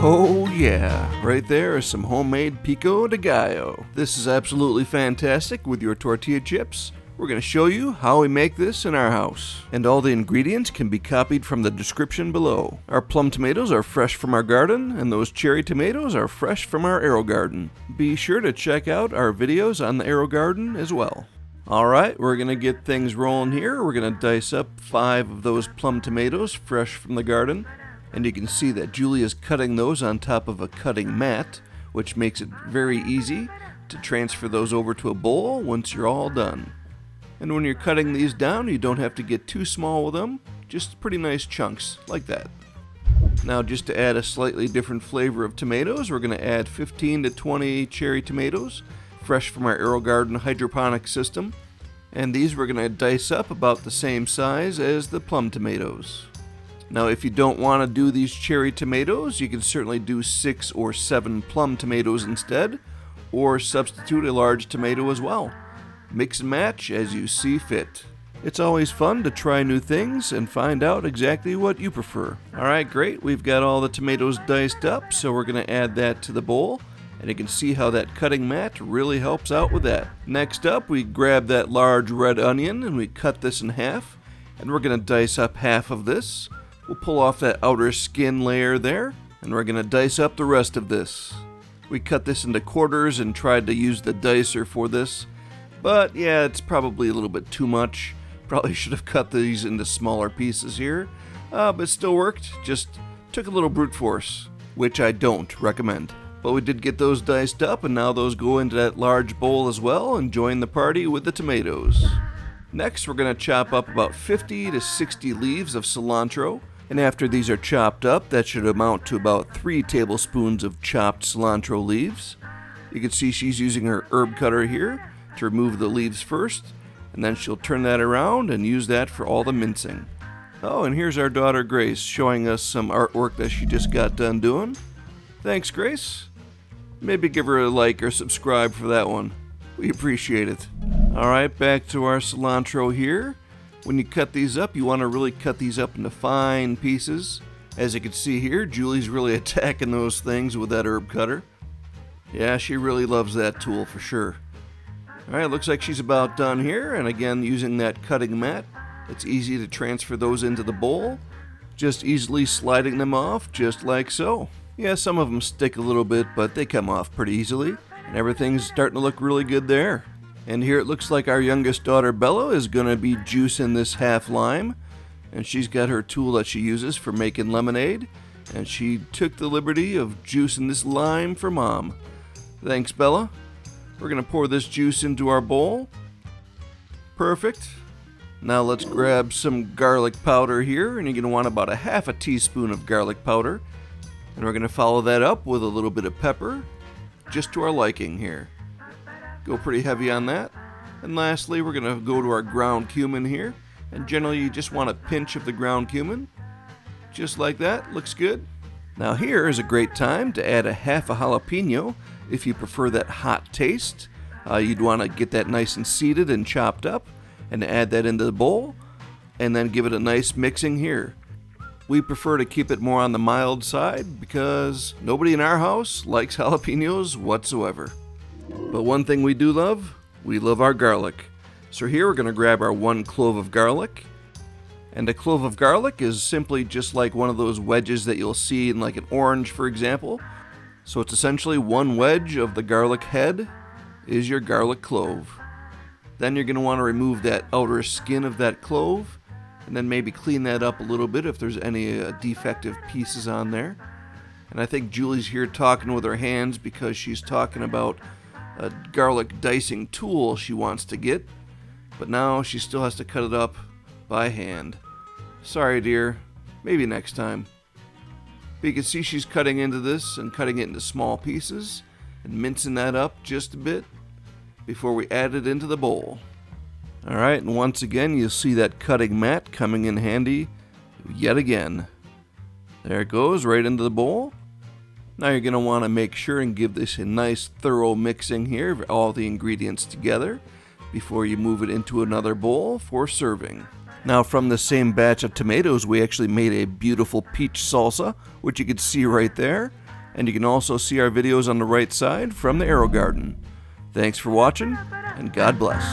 Oh yeah, right there is some homemade Pico de Gallo. This is absolutely fantastic with your tortilla chips. We're going to show you how we make this in our house. And all the ingredients can be copied from the description below. Our plum tomatoes are fresh from our garden, and those cherry tomatoes are fresh from our arrow garden. Be sure to check out our videos on the arrow garden as well. Alright, we're going to get things rolling here. We're going to dice up 5 of those plum tomatoes fresh from the garden. And you can see that Julie is cutting those on top of a cutting mat, which makes it very easy to transfer those over to a bowl once you're all done. And when you're cutting these down, you don't have to get too small with them, just pretty nice chunks, like that. Now just to add a slightly different flavor of tomatoes, we're going to add 15 to 20 cherry tomatoes, fresh from our Arrow Garden hydroponic system. And these we're going to dice up about the same size as the plum tomatoes. Now if you don't want to do these cherry tomatoes, you can certainly do 6 or 7 plum tomatoes instead, or substitute a large tomato as well. Mix and match as you see fit. It's always fun to try new things and find out exactly what you prefer. Alright, great. We've got all the tomatoes diced up, so we're going to add that to the bowl. And you can see how that cutting mat really helps out with that. Next up, we grab that large red onion and we cut this in half. And we're going to dice up half of this. We'll pull off that outer skin layer there, and we're going to dice up the rest of this. We cut this into quarters and tried to use the dicer for this, but yeah, it's probably a little bit too much. Probably should have cut these into smaller pieces here, but it still worked, just took a little brute force, which I don't recommend. But we did get those diced up, and now those go into that large bowl as well and join the party with the tomatoes. Next, we're going to chop up about 50 to 60 leaves of cilantro. And after these are chopped up, that should amount to about 3 tablespoons of chopped cilantro leaves. You can see she's using her herb cutter here to remove the leaves first, and then she'll turn that around and use that for all the mincing. Oh, and here's our daughter Grace showing us some artwork that she just got done doing. Thanks, Grace. Maybe give her a like or subscribe for that one. We appreciate it. Alright, back to our cilantro here. When you cut these up, you want to really cut these up into fine pieces. As you can see here, Julie's really attacking those things with that herb cutter. Yeah, she really loves that tool for sure. Alright, looks like she's about done here, and again, using that cutting mat, it's easy to transfer those into the bowl. Just easily sliding them off, just like so. Yeah, some of them stick a little bit, but they come off pretty easily, and everything's starting to look really good there. And here it looks like our youngest daughter Bella is going to be juicing this half lime. And she's got her tool that she uses for making lemonade. And she took the liberty of juicing this lime for Mom. Thanks, Bella. We're going to pour this juice into our bowl. Perfect. Now let's grab some garlic powder here. And you're going to want about a half a teaspoon of garlic powder. And we're going to follow that up with a little bit of pepper, just to our liking here. Go pretty heavy on that. And lastly, we're going to go to our ground cumin here. And generally, you just want a pinch of the ground cumin. Just like that. Looks good. Now here is a great time to add a half a jalapeno if you prefer that hot taste. You'd want to get that nice and seeded and chopped up and add that into the bowl. And then give it a nice mixing here. We prefer to keep it more on the mild side because nobody in our house likes jalapenos whatsoever. But one thing we do love, we love our garlic. So here we're going to grab our 1 clove of garlic. And a clove of garlic is simply just like one of those wedges that you'll see in like an orange, for example. So it's essentially 1 wedge of the garlic head is your garlic clove. Then you're going to want to remove that outer skin of that clove. And then maybe clean that up a little bit if there's any defective pieces on there. And I think Julie's here talking with her hands because she's talking about a garlic dicing tool she wants to get, but now she still has to cut it up by hand. Sorry, dear. Maybe next time. But you can see she's cutting into this and cutting it into small pieces and mincing that up just a bit before we add it into the bowl. Alright, and once again you'll see that cutting mat coming in handy yet again. There it goes, right into the bowl. Now you're going to want to make sure and give this a nice thorough mixing here of all the ingredients together before you move it into another bowl for serving. Now from the same batch of tomatoes we actually made a beautiful peach salsa, which you can see right there. And you can also see our videos on the right side from the Arrow Garden. Thanks for watching, and God bless.